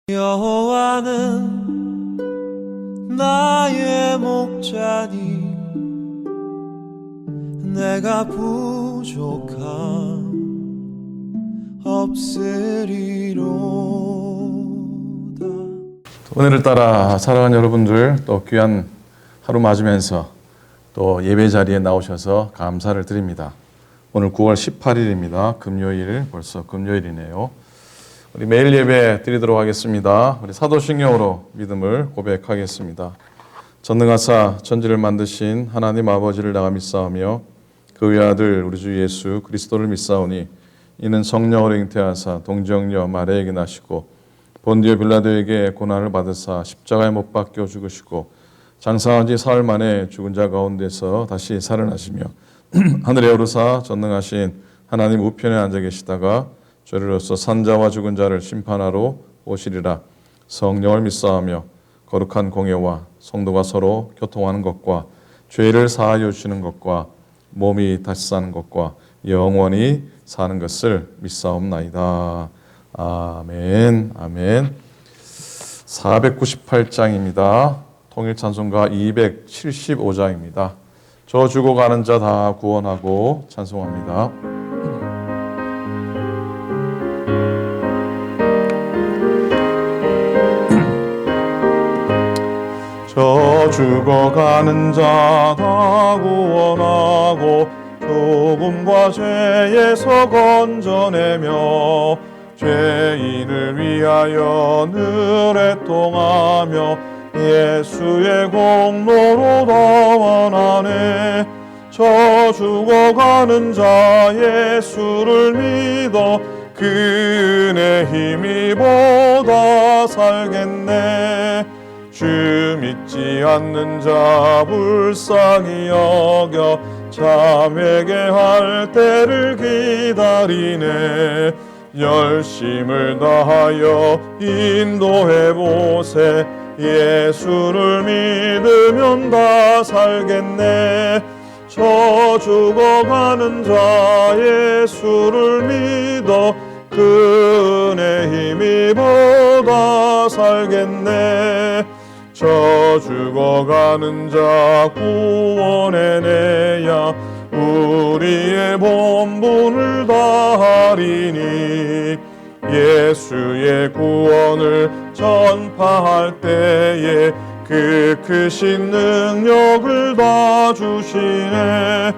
여호와는 나의 목자니 내가 부족함 없으리로다. 은혜를 따라 사랑하는 여러분들, 또 귀한 하루 맞으면서 또 예배 자리에 나오셔서 감사를 드립니다. 오늘 9월 18일입니다. 금요일, 벌써 금요일이네요. 우리 매일 예배 드리도록 하겠습니다. 우리 사도신경으로 믿음을 고백하겠습니다. 전능하사 천지를 만드신 하나님 아버지를 내가 믿사오며 그 외아들 우리 주 예수 그리스도를 믿사오니 이는 성령으로 잉태하사 동정녀 마리아에게 나시고 본디오 빌라도에게 고난을 받으사 십자가에 못 박혀 죽으시고 장사한 지 사흘 만에 죽은 자 가운데서 다시 살아나시며 하늘에 오르사 전능하신 하나님 우편에 앉아 계시다가 죄로서 산자와 죽은 자를 심판하러 오시리라. 성령을 믿사오며 거룩한 공예와 성도가 서로 교통하는 것과 죄를 사하여 주시는 것과 몸이 다시 사는 것과 영원히 사는 것을 믿사옵나이다. 아멘. 아멘. 498장입니다. 통일찬송가 275장입니다. 저 죽어가는 자 다 구원하고 찬송합니다. 저 죽어가는 자 다 구원하고 조금과 죄에서 건져내며 죄인을 위하여 늘 애통하며 예수의 공로로 다 원하네. 저 죽어가는 자 예수를 믿어 그 은혜 힘입어 살겠네. 주 믿지 않는 자 불쌍히 여겨 자매게 할 때를 기다리네. 열심을 다하여 인도해보세. 예수를 믿으면 다 살겠네. 저 죽어가는 자 예수를 믿어 그 은혜 힘입어 다 살겠네. 저 죽어가는 자 구원해내야 우리의 본분을 다하리니. 예수의 구원을 전파할 때에 그 크신 능력을 다 주시네.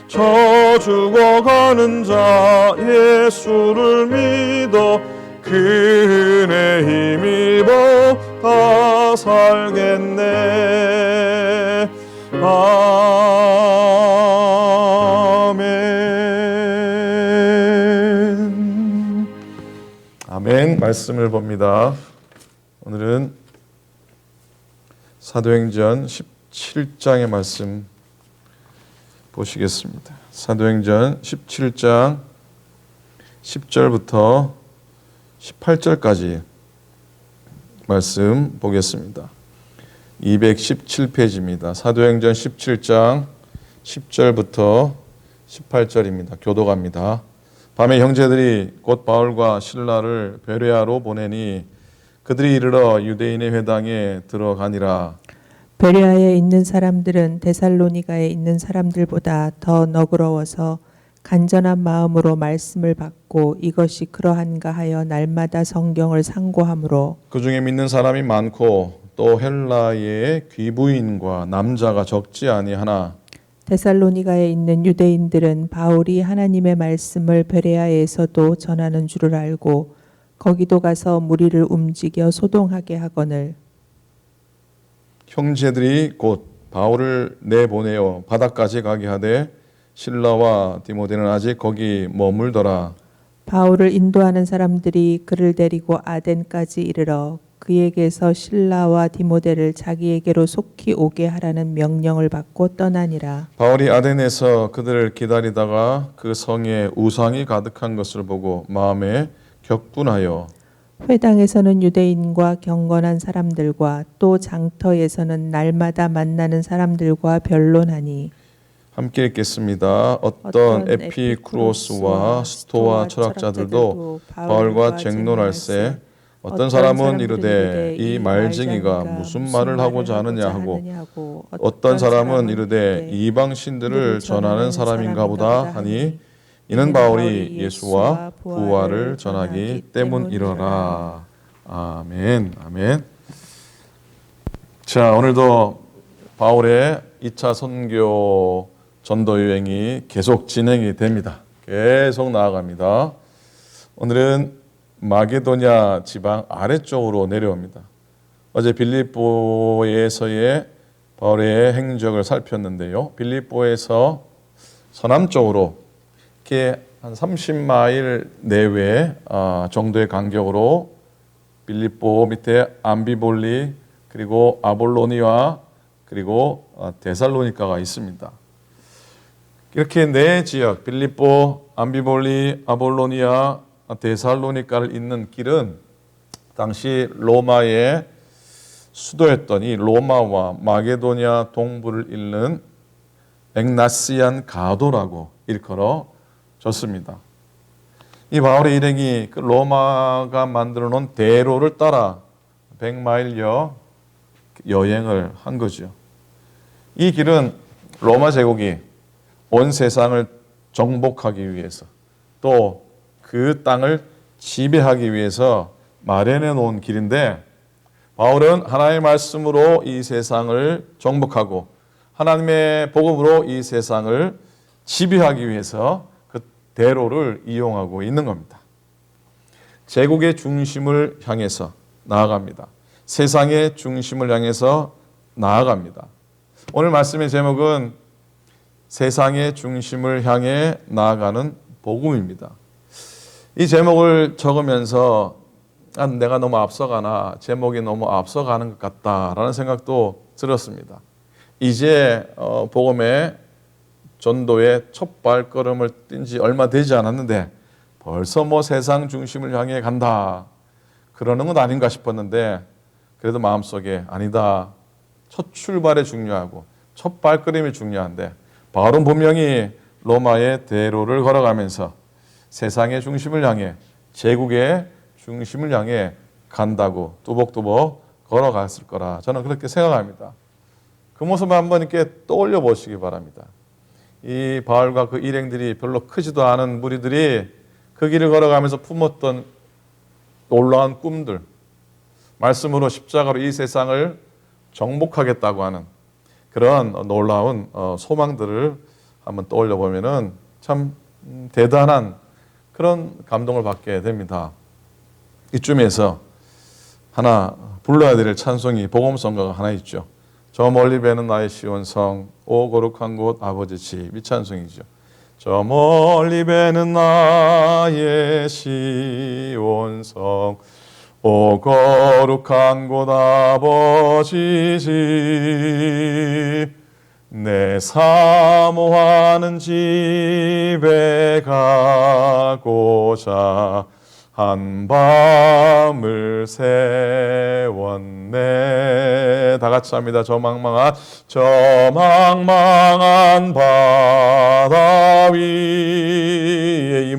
저 죽어가는 자 예수를 믿어 그 은혜 힘입어 다 살겠네. 아멘. 아멘. 말씀을 봅니다. 오늘은 사도행전 17장의 말씀 보시겠습니다. 사도행전 17장 10절부터 18절까지 말씀 보겠습니다. 217페이지입니다. 사도행전 17장 10절부터 18절입니다. 교독합니다. 밤에 형제들이 곧 바울과 실라를 베레아로 보내니 그들이 이르러 유대인의 회당에 들어가니라. 베레아에 있는 사람들은 데살로니가에 있는 사람들보다 더 너그러워서 간절한 마음으로 말씀을 받고 이것이 그러한가 하여 날마다 성경을 상고하므로 그 중에 믿는 사람이 많고 또 헬라의 귀부인과 남자가 적지 아니하나 데살로니가에 있는 유대인들은 바울이 하나님의 말씀을 베레아에서도 전하는 줄을 알고 거기도 가서 무리를 움직여 소동하게 하거늘 형제들이 곧 바울을 내보내어 바다까지 가게 하되 실라와 디모데는 아직 거기 머물더라. 바울을 인도하는 사람들이 그를 데리고 아덴까지 이르러 그에게서 실라와 디모데를 자기에게로 속히 오게 하라는 명령을 받고 떠나니라. 바울이 아덴에서 그들을 기다리다가 그 성에 우상이 가득한 것을 보고 마음에 격분하여 회당에서는 유대인과 경건한 사람들과 또 장터에서는 날마다 만나는 사람들과 변론하니 함께 읽겠습니다. 어떤 에피쿠로스와 스토아 철학자들도 바울과 쟁론할세 어떤 사람은 이르되 이 말쟁이가 무슨 말을 하고자 하느냐 하고 어떤 사람은 이르되 이방 신들을 전하는 사람인가 보다 하니 이는 바울이 예수와 부활을 전하기 때문이러라. 아멘. 아멘. 자, 오늘도 바울의 2차 선교 전도 여행이 계속 진행이 됩니다. 계속 나아갑니다. 오늘은 마게도냐 지방 아래쪽으로 내려옵니다. 어제 빌립보에서의 바울의 행적을 살폈는데요. 빌립보에서 서남쪽으로 이렇게 한 30마일 내외 정도의 간격으로 빌립보 밑에 암비볼리 그리고 아볼로니와 그리고 데살로니가가 있습니다. 이렇게 네 지역 빌립보, 암비볼리, 아볼로니아, 데살로니가를 잇는 길은 당시 로마의 수도였던 이 로마와 마게도냐 동부를 잇는 엑나시안 가도라고 일컬어졌습니다. 이 바울의 일행이 그 로마가 만들어 놓은 대로를 따라 100마일여 여행을 한 거죠. 이 길은 로마 제국이 온 세상을 정복하기 위해서 또 그 땅을 지배하기 위해서 마련해 놓은 길인데 바울은 하나님의 말씀으로 이 세상을 정복하고 하나님의 복음으로 이 세상을 지배하기 위해서 그 대로를 이용하고 있는 겁니다. 제국의 중심을 향해서 나아갑니다. 세상의 중심을 향해서 나아갑니다. 오늘 말씀의 제목은 세상의 중심을 향해 나아가는 복음입니다. 이 제목을 적으면서 내가 너무 앞서가나 제목이 너무 앞서가는 것 같다라는 생각도 들었습니다. 이제 복음의 전도의 첫 발걸음을 뛴 지 얼마 되지 않았는데 벌써 뭐 세상 중심을 향해 간다 그러는 건 아닌가 싶었는데 그래도 마음속에 아니다. 첫 출발이 중요하고 첫 발걸음이 중요한데 바울은 분명히 로마의 대로를 걸어가면서 세상의 중심을 향해 제국의 중심을 향해 간다고 뚜벅뚜벅 걸어갔을 거라 저는 그렇게 생각합니다. 그 모습을 한번 이렇게 떠올려 보시기 바랍니다. 이 바울과 그 일행들이 별로 크지도 않은 무리들이 그 길을 걸어가면서 품었던 놀라운 꿈들, 말씀으로 십자가로 이 세상을 정복하겠다고 하는 그런 놀라운 소망들을 한번 떠올려 보면은 참 대단한 그런 감동을 받게 됩니다. 이쯤에서 하나 불러야 될 찬송이 복음성가가 하나 있죠. 저 멀리 배는 나의 시온성 오 거룩한 곳 아버지 집 이 찬송이죠. 저 멀리 배는 나의 시온성 오 거룩한 곳 아버지 집 내 사모하는 집에 가고자 한밤을 세웠네. 다 같이 합니다. 저 망망한 바다 위에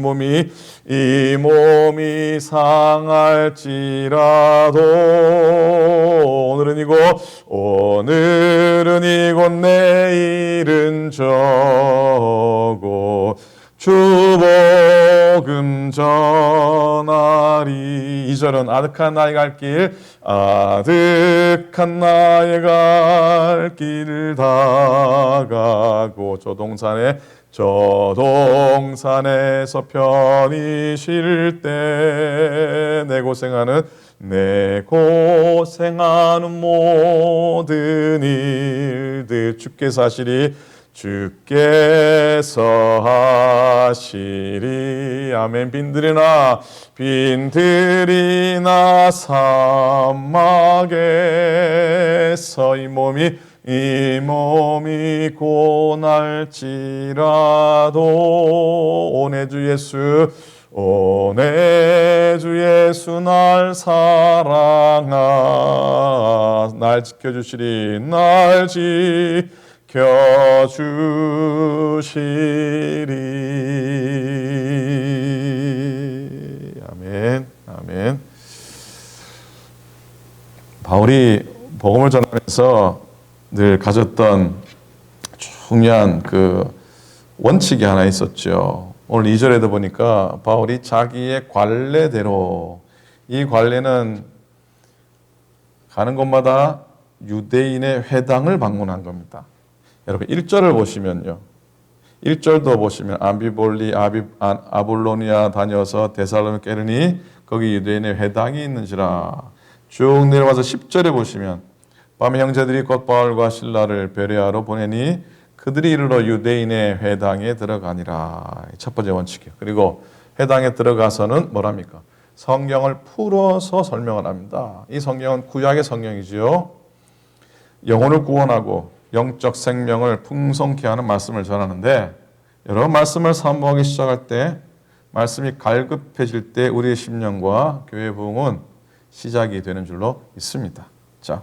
이 몸이 상할지라도 오늘은 이곳 내일은 저곳 주복음 전하리. 2절은 아득한 나의 갈 길 아득한 나의 갈 길을 다가고 저 동산에서 편히 쉴 때 내 고생하는 모든 일들 주께서 하시리. 아멘. 빈들이나 사막에서 이 몸이 고날지라도 오내 주 예수 날 사랑하 날 지켜주시리 날 지켜주시리. 아멘. 아멘. 바울이 복음을 전하면서 늘 가졌던 중요한 그 원칙이 하나 있었죠. 오늘 2절에도 보니까 바울이 자기의 관례대로, 이 관례는 가는 곳마다 유대인의 회당을 방문한 겁니다. 여러분 1절을 보시면요. 1절도 보시면 암비볼리 아볼로니아 다녀서 데살로니가 이르니 거기 유대인의 회당이 있는지라. 쭉 내려와서 10절에 보시면 밤에 형제들이 곧 바울과 실라를 베레아로 보내니 그들이 이르러 유대인의 회당에 들어가니라. 첫 번째 원칙이에요. 그리고 회당에 들어가서는 뭐랍니까? 성경을 풀어서 설명을 합니다. 이 성경은 구약의 성경이지요. 영혼을 구원하고 영적 생명을 풍성케 하는 말씀을 전하는데, 여러분 말씀을 사모하기 시작할 때, 말씀이 갈급해질 때 우리의 심령과 교회 부흥은 시작이 되는 줄로 믿습니다. 자,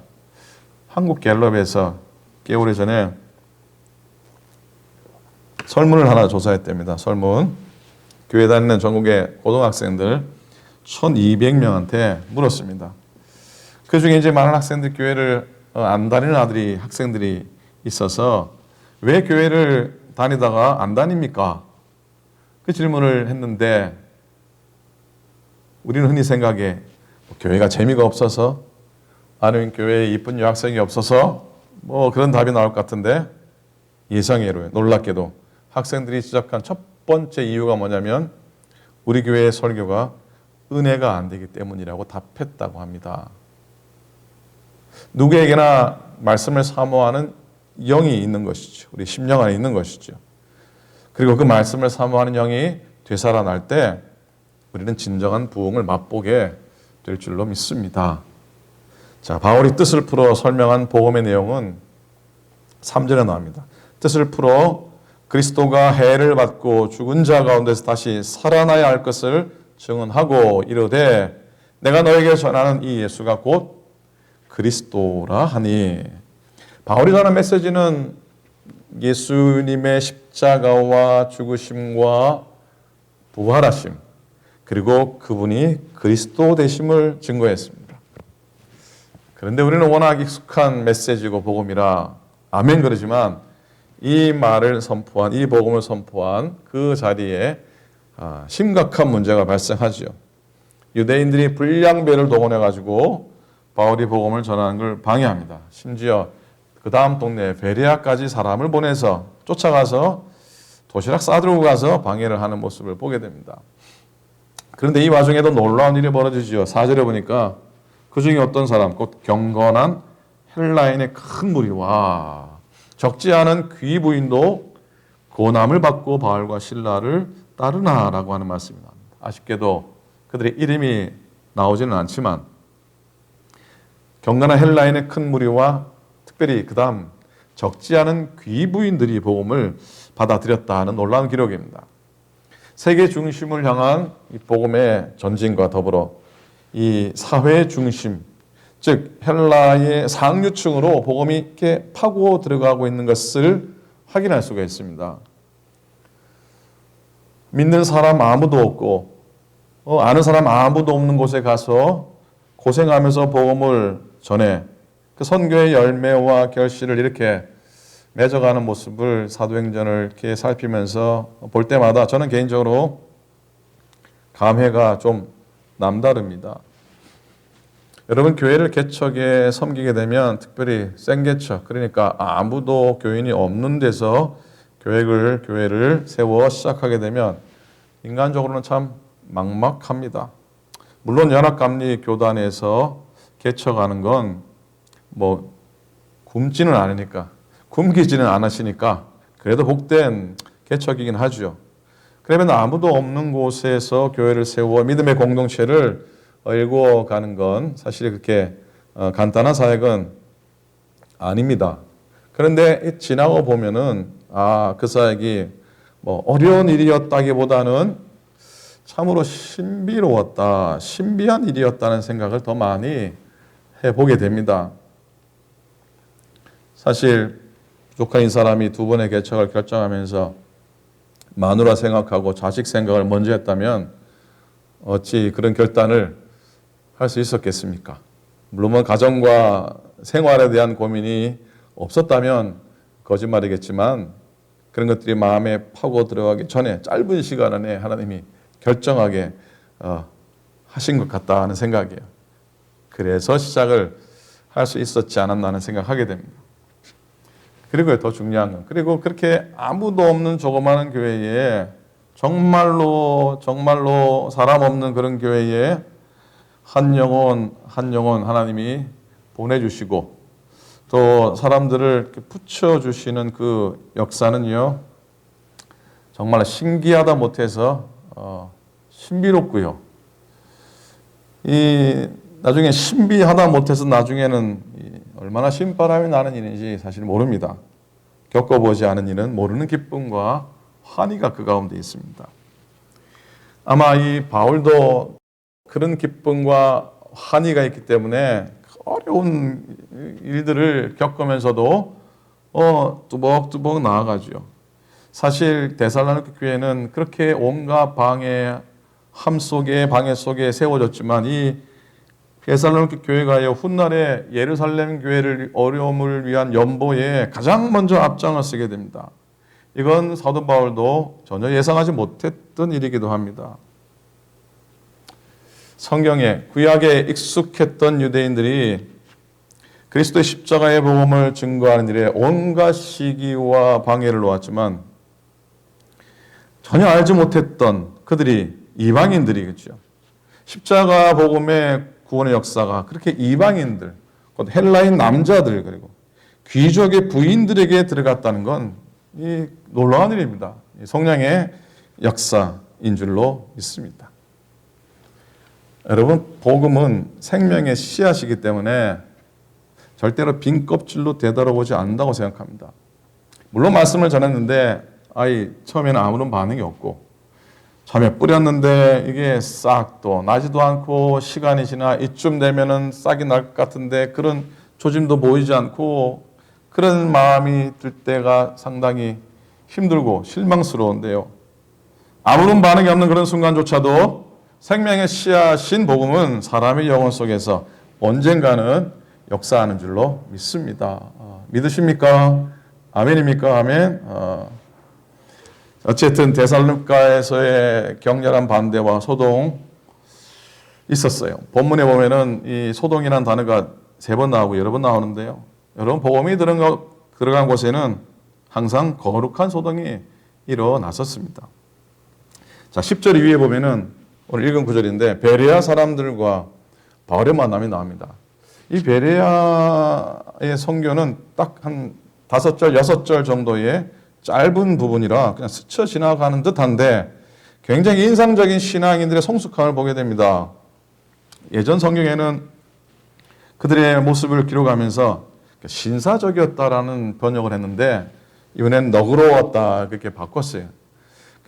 한국 갤럽에서 꽤 오래전에 설문을 하나 조사했답니다. 설문. 교회 다니는 전국의 고등학생들 1,200명한테 물었습니다. 그 중에 이제 많은 학생들 교회를 안 다니는 학생들이 있어서 왜 교회를 다니다가 안 다닙니까? 그 질문을 했는데, 우리는 흔히 생각해 교회가 재미가 없어서, 아니면 교회에 이쁜 여학생이 없어서 뭐 그런 답이 나올 것 같은데, 예상외로 놀랍게도 학생들이 지적한 첫 번째 이유가 뭐냐면 우리 교회의 설교가 은혜가 안 되기 때문이라고 답했다고 합니다. 누구에게나 말씀을 사모하는 영이 있는 것이죠. 우리 심령 안에 있는 것이죠. 그리고 그 말씀을 사모하는 영이 되살아날 때 우리는 진정한 부흥을 맛보게 될 줄로 믿습니다. 자, 바울이 뜻을 풀어 설명한 복음의 내용은 3절에 나옵니다. 뜻을 풀어 그리스도가 해를 받고 죽은 자 가운데서 다시 살아나야 할 것을 증언하고 이르되 내가 너에게 전하는 이 예수가 곧 그리스도라 하니. 바울이 전하는 메시지는 예수님의 십자가와 죽으심과 부활하심, 그리고 그분이 그리스도 되심을 증거했습니다. 그런데 우리는 워낙 익숙한 메시지고 복음이라 아멘 그러지만, 이 말을 선포한, 이 복음을 선포한 그 자리에 심각한 문제가 발생하죠. 유대인들이 불량배를 동원해가지고 바울이 복음을 전하는 걸 방해합니다. 심지어 그 다음 동네 베레아까지 사람을 보내서 쫓아가서 도시락 싸들고 가서 방해를 하는 모습을 보게 됩니다. 그런데 이 와중에도 놀라운 일이 벌어지죠. 4절에 보니까 그 중에 어떤 사람, 곧 경건한 헬라인의 큰 무리와 적지 않은 귀부인도 고난을 받고 바울과 실라를 따르나라고 하는 말씀이 나옵니다. 아쉽게도 그들의 이름이 나오지는 않지만 경건한 헬라인의 큰 무리와 특별히 그 다음 적지 않은 귀부인들이 복음을 받아들였다 하는 놀라운 기록입니다. 세계 중심을 향한 이 복음의 전진과 더불어 이 사회 중심, 즉 헬라의 상류층으로 복음이 이렇게 파고 들어가고 있는 것을 확인할 수가 있습니다. 믿는 사람 아무도 없고 아는 사람 아무도 없는 곳에 가서 고생하면서 복음을 전해 그 선교의 열매와 결실을 이렇게 맺어가는 모습을 사도행전을 이렇게 살피면서 볼 때마다 저는 개인적으로 감회가 좀 남다릅니다. 여러분 교회를 개척에 섬기게 되면 특별히 생개척, 그러니까 아무도 교인이 없는 데서 교회를 세워 시작하게 되면 인간적으로는 참 막막합니다. 물론 연합감리교단에서 개척하는 건 뭐 굶지는 않으니까, 굶기지는 않으시니까 그래도 복된 개척이긴 하죠. 그러면 아무도 없는 곳에서 교회를 세워 믿음의 공동체를 일구어가는 건 사실 그렇게 간단한 사역은 아닙니다. 그런데 지나고 보면은 그 사역이 뭐 어려운 일이었다기보다는 참으로 신비로웠다, 신비한 일이었다는 생각을 더 많이 해보게 됩니다. 사실 부족한 이 사람이 두 번의 개척을 결정하면서 마누라 생각하고 자식 생각을 먼저 했다면 어찌 그런 결단을 할 수 있었겠습니까? 물론 뭐 가정과 생활에 대한 고민이 없었다면 거짓말이겠지만 그런 것들이 마음에 파고 들어가기 전에 짧은 시간 안에 하나님이 결정하게 하신 것 같다 하는 생각이에요. 그래서 시작을 할 수 있었지 않았나 하는 생각하게 됩니다. 그리고 더 중요한 건, 그리고 그렇게 아무도 없는 조그마한 교회에 정말로 사람 없는 그런 교회에 한 영혼 하나님이 보내주시고 또 사람들을 이렇게 붙여주시는 그 역사는요, 정말 신기하다 못해서 신비롭고요. 나중에 신비하다 못해서 나중에는 얼마나 신바람이 나는 일인지 사실 모릅니다. 겪어보지 않은 이는 모르는 기쁨과 환희가 그 가운데 있습니다. 아마 이 바울도 그런 기쁨과 환희가 있기 때문에 어려운 일들을 겪으면서도 뚜벅뚜벅 나아가죠. 사실 데살로니가 교회는 그렇게 온갖 방해 속에 세워졌지만 이 데살로니가 교회가 훗날에 예루살렘 교회를 어려움을 위한 연보에 가장 먼저 앞장을 쓰게 됩니다. 이건 사도 바울도 전혀 예상하지 못했던 일이기도 합니다. 성경에 구약에 익숙했던 유대인들이 그리스도의 십자가의 복음을 증거하는 일에 온갖 시기와 방해를 놓았지만 전혀 알지 못했던 그들이 이방인들이겠죠. 십자가 복음의 구원의 역사가 그렇게 이방인들, 곧 헬라인 남자들 그리고 귀족의 부인들에게 들어갔다는 건 이 놀라운 일입니다. 성령의 역사인 줄로 믿습니다. 여러분, 복음은 생명의 씨앗이기 때문에 절대로 빈 껍질로 되돌아보지 않는다고 생각합니다. 물론 말씀을 전했는데 처음에는 아무런 반응이 없고 처음에 뿌렸는데 이게 싹도 나지도 않고 시간이 지나 이쯤 되면은 싹이 날 것 같은데 그런 조짐도 보이지 않고 그런 마음이 들 때가 상당히 힘들고 실망스러운데요. 아무런 반응이 없는 그런 순간조차도 생명의 씨앗인 복음은 사람의 영혼 속에서 언젠가는 역사하는 줄로 믿습니다. 믿으십니까? 아멘입니까? 아멘. 어쨌든 데살로니가에서의 격렬한 반대와 소동 있었어요. 본문에 보면은 이 소동이라는 단어가 3번 나오고 여러 번 나오는데요. 여러분, 복음이 들어간 곳에는 항상 거룩한 소동이 일어났었습니다. 자, 10절 이후에 보면은 오늘 읽은 구절인데 베레아 사람들과 바울의 만남이 나옵니다. 이 베레아의 선교는 딱 한 5절, 6절 정도의 짧은 부분이라 그냥 스쳐 지나가는 듯한데 굉장히 인상적인 신앙인들의 성숙함을 보게 됩니다. 예전 성경에는 그들의 모습을 기록하면서 신사적이었다라는 번역을 했는데 이번엔 너그러웠다 그렇게 바꿨어요.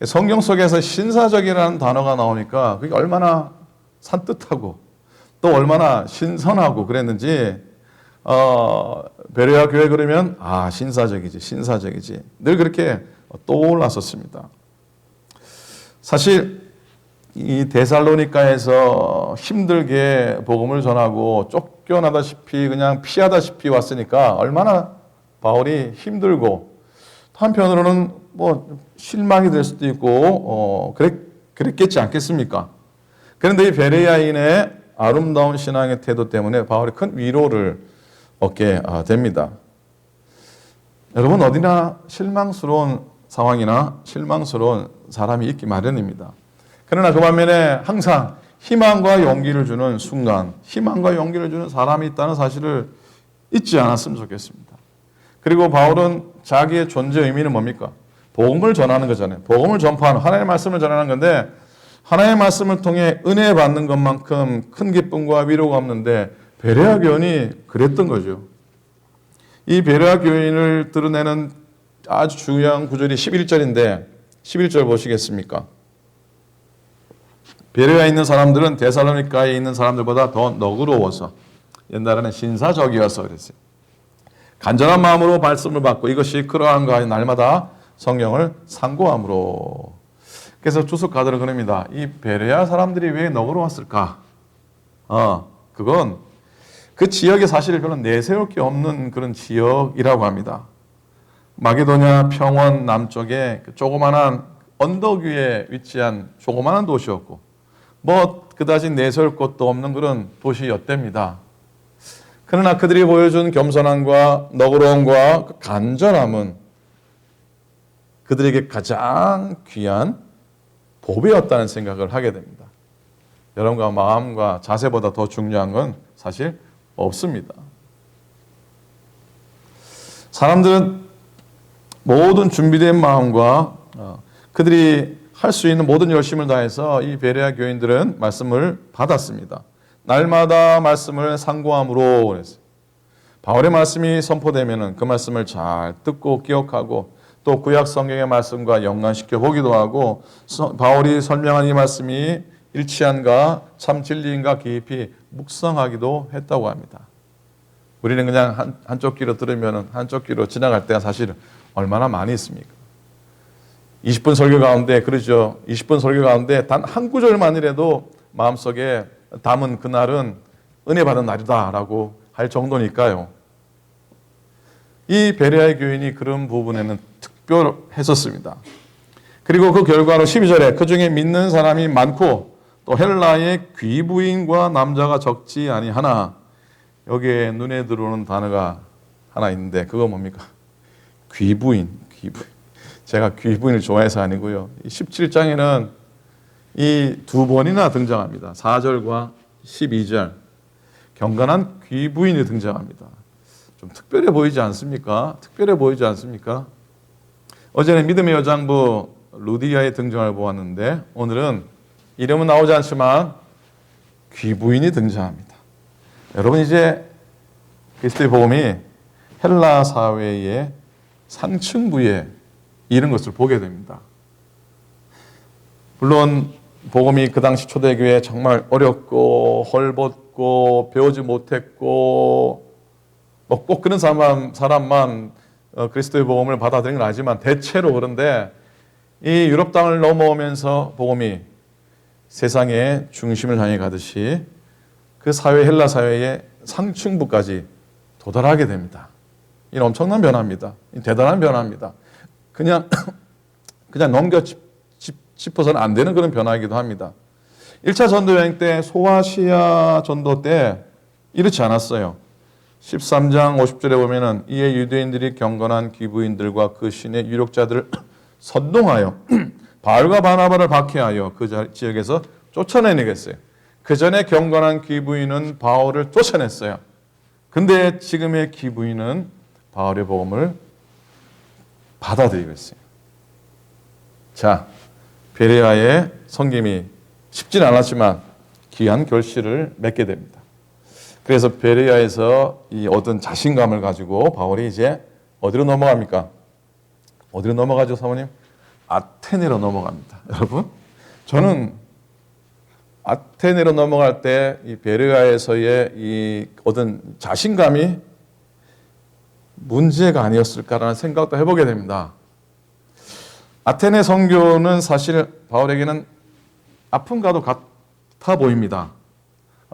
성경 속에서 신사적이라는 단어가 나오니까 그게 얼마나 산뜻하고 또 얼마나 신선하고 그랬는지 베레아 교회 그러면 신사적이지 늘 그렇게 떠올랐었습니다. 사실 이 데살로니가에서 힘들게 복음을 전하고 쫓겨나다시피 그냥 피하다시피 왔으니까 얼마나 바울이 힘들고 한편으로는 뭐 실망이 될 수도 있고 그랬겠지 않겠습니까? 그런데 이 베레아인의 아름다운 신앙의 태도 때문에 바울이 큰 위로를 얻게 됩니다. 여러분, 어디나 실망스러운 상황이나 실망스러운 사람이 있기 마련입니다. 그러나 그 반면에 항상 희망과 용기를 주는 순간, 희망과 용기를 주는 사람이 있다는 사실을 잊지 않았으면 좋겠습니다. 그리고 바울은 자기의 존재 의미는 뭡니까? 복음을 전하는 거잖아요. 복음을 전파하는, 하나님의 말씀을 전하는 건데 하나님의 말씀을 통해 은혜 받는 것만큼 큰 기쁨과 위로가 없는데 베레아 교인이 그랬던 거죠. 이 베레아 교인을 드러내는 아주 중요한 구절이 11절인데 11절 보시겠습니까? 베레아에 있는 사람들은 데살로니가에 있는 사람들보다 더 너그러워서 옛날에는 신사적이어서 그랬어요. 간절한 마음으로 말씀을 받고 이것이 그러한가 하여 날마다 성경을 상고함으로. 그래서 주석가들은 그럽니다. 이 베레아 사람들이 왜 너그러웠을까? 그건 그 지역이 사실 별로 내세울 게 없는 그런 지역이라고 합니다. 마게도냐 평원 남쪽에 그 조그마한 언덕 위에 위치한 조그마한 도시였고 뭐 그다지 내세울 것도 없는 그런 도시였답니다. 그러나 그들이 보여준 겸손함과 너그러움과 그 간절함은 그들에게 가장 귀한 보배였다는 생각을 하게 됩니다. 여러분과 마음과 자세보다 더 중요한 건 사실 없습니다. 사람들은 모든 준비된 마음과 그들이 할 수 있는 모든 열심을 다해서 이 베레아 교인들은 말씀을 받았습니다. 날마다 말씀을 상고함으로 그랬어요. 바울의 말씀이 선포되면 그 말씀을 잘 듣고 기억하고 또 구약 성경의 말씀과 연관시켜 보기도 하고 바울이 설명한 이 말씀이 일치한가 참 진리인가 깊이 묵상하기도 했다고 합니다. 우리는 그냥 한쪽 귀로 들으면 한쪽 귀로 지나갈 때가 사실 얼마나 많이 있습니까? 20분 설교 가운데 그러죠. 20분 설교 가운데 단 한 구절만이라도 마음속에 담은 그날은 은혜 받은 날이다라고 할 정도니까요. 이 베레아의 교인이 그런 부분에는 특별했었습니다. 그리고 그 결과로 12절에 그 중에 믿는 사람이 많고 또 헬라의 귀부인과 남자가 적지 아니하나 여기에 눈에 들어오는 단어가 하나 있는데 그거 뭡니까? 귀부인. 제가 귀부인을 좋아해서 아니고요. 17장에는 이 두 번이나 등장합니다. 4절과 12절. 경건한 귀부인이 등장합니다. 좀 특별해 보이지 않습니까? 특별해 보이지 않습니까? 어제는 믿음의 여장부 루디아의 등장을 보았는데 오늘은 이름은 나오지 않지만 귀부인이 등장합니다. 여러분 이제 그리스도의 복음이 헬라 사회의 상층부에 이런 것을 보게 됩니다. 물론 복음이 그 당시 초대교회에 정말 어렵고 헐벗고 배우지 못했고 꼭 그런 사람만 그리스도의 복음을 받아들인 건 아니지만 대체로 그런데 이 유럽 땅을 넘어오면서 복음이 세상의 중심을 향해 가듯이 그 사회 헬라 사회의 상층부까지 도달하게 됩니다. 이 엄청난 변화입니다. 대단한 변화입니다. 그냥 넘겨 짚어서는 안 되는 그런 변화이기도 합니다. 1차 전도 여행 때 소아시아 전도 때 이렇지 않았어요. 13장 50절에 보면은 이에 유대인들이 경건한 귀부인들과 그 신의 유력자들을 선동하여 바울과 바나바를 박해하여 그 지역에서 쫓아내겠어요. 그 전에 경건한 귀부인은 바울을 쫓아냈어요. 근데 지금의 귀부인은 바울의 복음을 받아들이고 있어요. 자, 베레아의 섬김이 쉽지는 않았지만 귀한 결실을 맺게 됩니다. 그래서 베레아에서 이 얻은 자신감을 가지고 바울이 이제 어디로 넘어갑니까? 어디로 넘어가죠, 사모님? 아테네로 넘어갑니다. 여러분, 저는 아테네로 넘어갈 때 이 베레아에서의 이 얻은 자신감이 문제가 아니었을까라는 생각도 해보게 됩니다. 아테네 선교는 사실 바울에게는 아픔과도 같아 보입니다.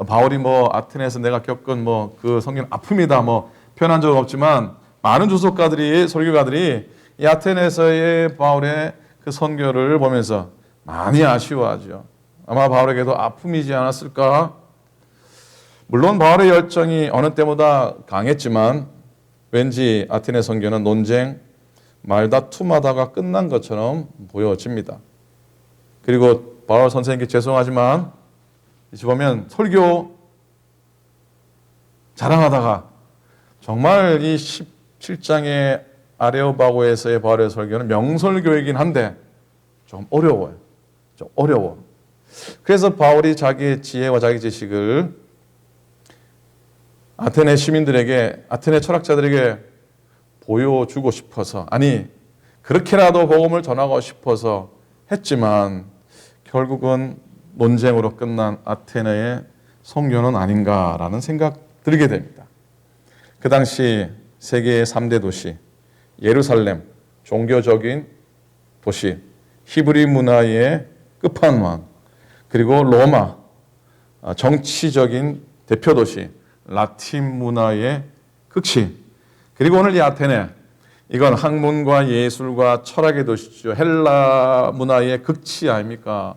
바울이 아테네에서 내가 겪은 그 선교는 아픔이다 표현한 적은 없지만 많은 주석가들이 설교가들이 이 아테네에서의 바울의 그 선교를 보면서 많이 아쉬워하죠. 아마 바울에게도 아픔이지 않았을까? 물론 바울의 열정이 어느 때보다 강했지만 왠지 아테네 선교는 논쟁, 말다툼하다가 끝난 것처럼 보여집니다. 그리고 바울 선생님께 죄송하지만 이제 보면 설교 자랑하다가 정말 이 17장의 아레오바고에서의 바울의 설교는 명설교이긴 한데 좀 어려워요. 좀 어려워. 그래서 바울이 자기의 지혜와 자기 지식을 아테네 시민들에게, 아테네 철학자들에게 보여주고 싶어서, 아니 그렇게라도 복음을 전하고 싶어서 했지만 결국은 논쟁으로 끝난 아테네의 선교는 아닌가라는 생각 들게 됩니다. 그 당시 세계의 3대 도시, 예루살렘, 종교적인 도시, 히브리 문화의 끝판왕, 그리고 로마, 정치적인 대표 도시, 라틴 문화의 극치. 그리고 오늘 이 아테네, 이건 학문과 예술과 철학의 도시죠. 헬라 문화의 극치 아닙니까?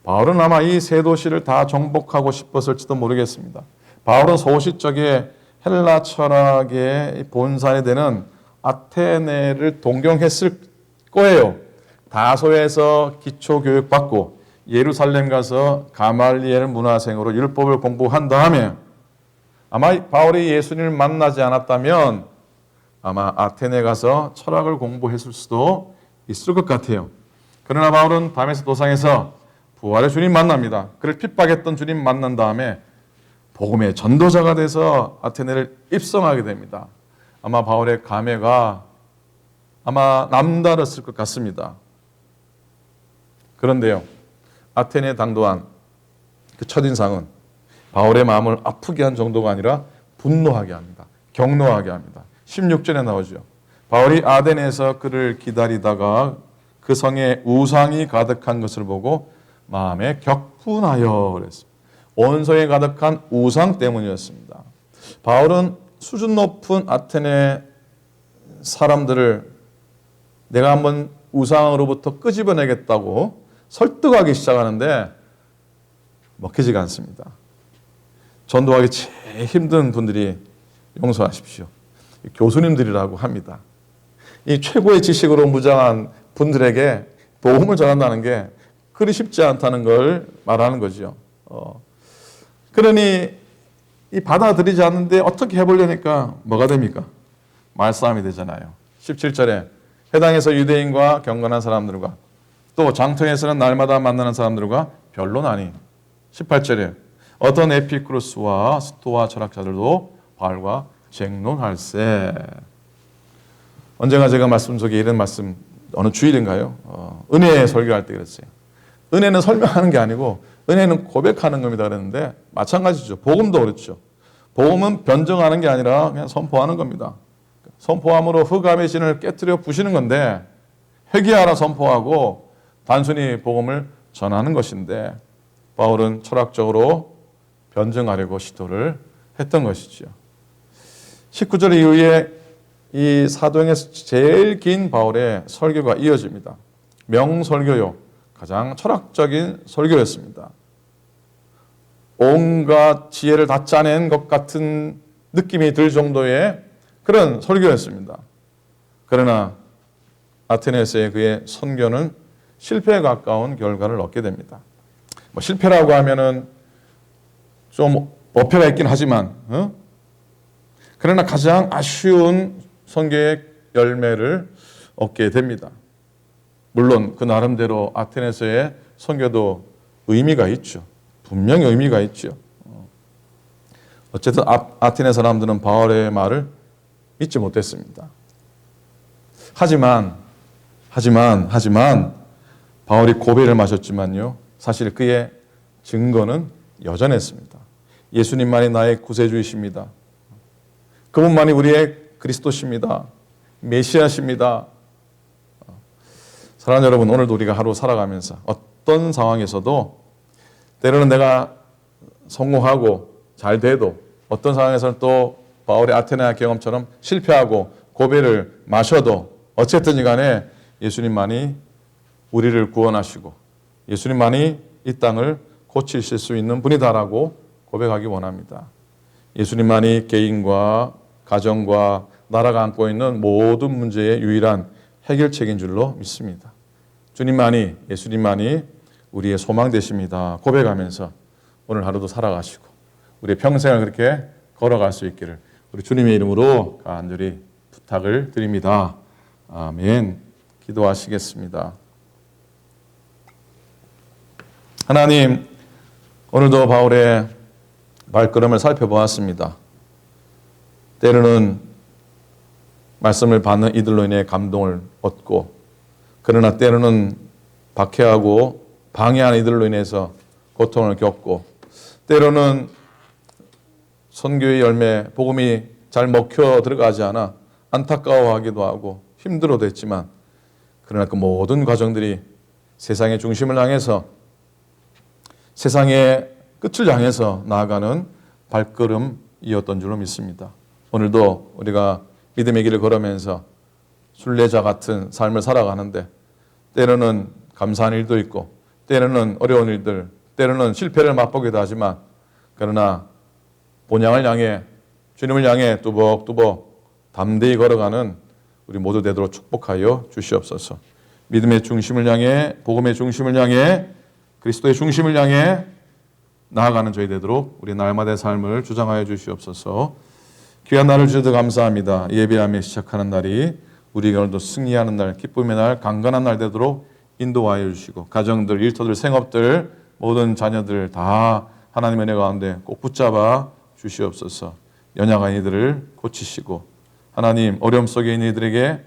바울은 아마 이 세 도시를 다 정복하고 싶었을지도 모르겠습니다. 바울은 소시적에 헬라 철학의 본산이 되는 아테네를 동경했을 거예요. 다소에서 기초교육 받고 예루살렘 가서 가말리엘 문화생으로 율법을 공부한 다음에 아마 바울이 예수님을 만나지 않았다면 아마 아테네 가서 철학을 공부했을 수도 있을 것 같아요. 그러나 바울은 다메스 도상에서 부활의 주님 만납니다. 그를 핍박했던 주님 만난 다음에 복음의 전도자가 돼서 아테네를 입성하게 됩니다. 아마 바울의 감회가 아마 남다랐을 것 같습니다. 그런데요, 아테네에 당도한 그 첫인상은 바울의 마음을 아프게 한 정도가 아니라 분노하게 합니다. 경노하게 합니다. 16절에 나오죠. 바울이 아테네에서 그를 기다리다가 그 성에 우상이 가득한 것을 보고 마음에 격분하여 그랬습니다. 온성에 가득한 우상 때문이었습니다. 바울은 수준 높은 아테네 사람들을 내가 한번 우상으로부터 끄집어내겠다고 설득하기 시작하는데 먹히지가 않습니다. 전도하기 제일 힘든 분들이 용서하십시오. 교수님들이라고 합니다. 이 최고의 지식으로 무장한 분들에게 복음을 전한다는 게 그리 쉽지 않다는 걸 말하는 거죠. 그러니 이 받아들이지 않는데 어떻게 해보려니까 뭐가 됩니까? 말싸움이 되잖아요. 17절에 해당에서 유대인과 경건한 사람들과 또 장터에서는 날마다 만나는 사람들과 변론하니 18절에 어떤 에피쿠로스와 스토아 철학자들도 바울과 쟁론할세. 언젠가 제가 말씀 속에 이런 말씀 어느 주일인가요? 은혜 설교할 때 그랬어요. 은혜는 설명하는 게 아니고 은혜는 고백하는 겁니다 그랬는데 마찬가지죠. 복음도 그렇죠. 복음은 변정하는 게 아니라 그냥 선포하는 겁니다. 선포함으로 흑암의 신을 깨뜨려 부시는 건데 회개하라 선포하고 단순히 복음을 전하는 것인데 바울은 철학적으로 변증하려고 시도를 했던 것이죠. 19절 이후에 이 사도행에서 제일 긴 바울의 설교가 이어집니다. 명설교요. 가장 철학적인 설교였습니다. 온갖 지혜를 다 짜낸 것 같은 느낌이 들 정도의 그런 설교였습니다. 그러나 아테네에서의 그의 선교는 실패에 가까운 결과를 얻게 됩니다. 뭐 실패라고 하면은 좀 어폐가 있긴 하지만, 그러나 가장 아쉬운 선교의 열매를 얻게 됩니다. 물론 그 나름대로 아테네에서의 선교도 의미가 있죠. 분명히 의미가 있죠. 어쨌든 아테네 사람들은 바울의 말을 믿지 못했습니다. 하지만 바울이 고배를 마셨지만요. 사실 그의 증거는 여전했습니다. 예수님만이 나의 구세주이십니다. 그분만이 우리의 그리스도십니다. 메시아십니다. 사랑하는 여러분, 오늘도 우리가 하루 살아가면서 어떤 상황에서도 때로는 내가 성공하고 잘 돼도 어떤 상황에서는 또 바울의 아테네 경험처럼 실패하고 고배를 마셔도 어쨌든 간에 예수님만이 우리를 구원하시고 예수님만이 이 땅을 고치실 수 있는 분이다라고 고백하기 원합니다. 예수님만이 개인과 가정과 나라가 안고 있는 모든 문제의 유일한 해결책인 줄로 믿습니다. 주님만이, 예수님만이 우리의 소망 되십니다. 고백하면서 오늘 하루도 살아가시고 우리의 평생을 그렇게 걸어갈 수 있기를 우리 주님의 이름으로 간절히 부탁을 드립니다. 아멘. 기도하시겠습니다. 하나님, 오늘도 바울의 발걸음을 살펴보았습니다. 때로는 말씀을 받는 이들로 인해 감동을 얻고, 그러나 때로는 박해하고 방해하는 이들로 인해서 고통을 겪고, 때로는 선교의 열매, 복음이 잘 먹혀 들어가지 않아 안타까워하기도 하고 힘들어도 했지만, 그러나 그 모든 과정들이 세상의 중심을 향해서, 세상의 끝을 향해서 나아가는 발걸음 이었던 줄로 믿습니다. 오늘도 우리가 믿음의 길을 걸으면서 순례자 같은 삶을 살아가는데 때로는 감사한 일도 있고 때로는 어려운 일들, 때로는 실패를 맛보기도 하지만 그러나 본향을 향해 주님을 향해 뚜벅뚜벅 담대히 걸어가는 우리 모두 되도록 축복하여 주시옵소서. 믿음의 중심을 향해, 복음의 중심을 향해, 그리스도의 중심을 향해 나아가는 저희 되도록 우리 날마다의 삶을 주장하여 주시옵소서. 귀한 날을 주셔서 감사합니다. 예배하며 시작하는 날이 우리가 오늘도 승리하는 날, 기쁨의 날, 강건한 날 되도록 인도하여 주시고 가정들, 일터들, 생업들, 모든 자녀들 다 하나님의 은혜 가운데 꼭 붙잡아 주시옵소서. 연약한 이들을 고치시고 하나님 어려움 속에 있는 이들에게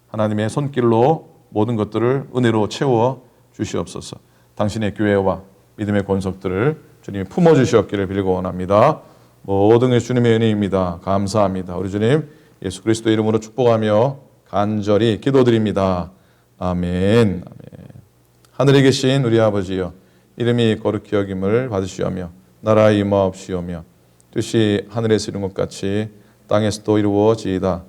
하나님의 손길로 모든 것들을 은혜로 채워 주시옵소서. 당신의 교회와 믿음의 권속들을 주님이 품어주시옵기를 빌고 원합니다. 모든 게 주님의 은혜입니다. 감사합니다. 우리 주님 예수 그리스도 이름으로 축복하며 간절히 기도드립니다. 아멘. 하늘에 계신 우리 아버지여, 이름이 거룩히 여김을 받으시오며 나라의 임하옵시오며 뜻이 하늘에서 이룬 것 같이 땅에서도 이루어지이다.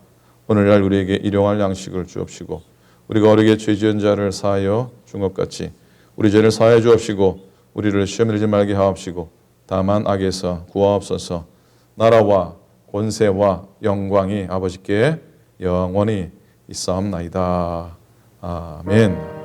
오늘날 우리에게 일용할 양식을 주옵시고 우리가 어리게 죄 지은 자를 사하여 준 것 같이 우리 죄를 사하여 주옵시고 우리를 시험에 들지 말게 하옵시고 다만 악에서 구하옵소서. 나라와 권세와 영광이 아버지께 영원히 있사옵나이다. 아멘.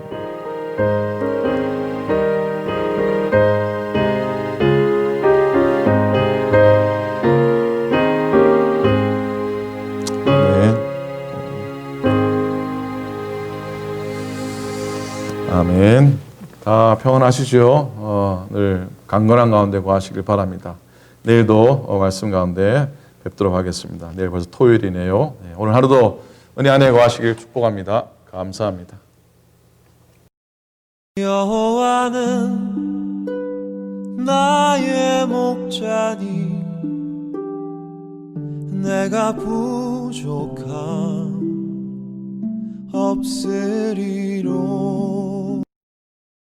아멘. 다 평안하시죠? 늘 강건한 가운데 거하시길 바랍니다. 내일도 말씀 가운데 뵙도록 하겠습니다. 내일 벌써 토요일이네요. 오늘 하루도 은혜 안에 거하시길 축복합니다. 감사합니다. 여호와는 나의 목자니 내가 부족함 없으리로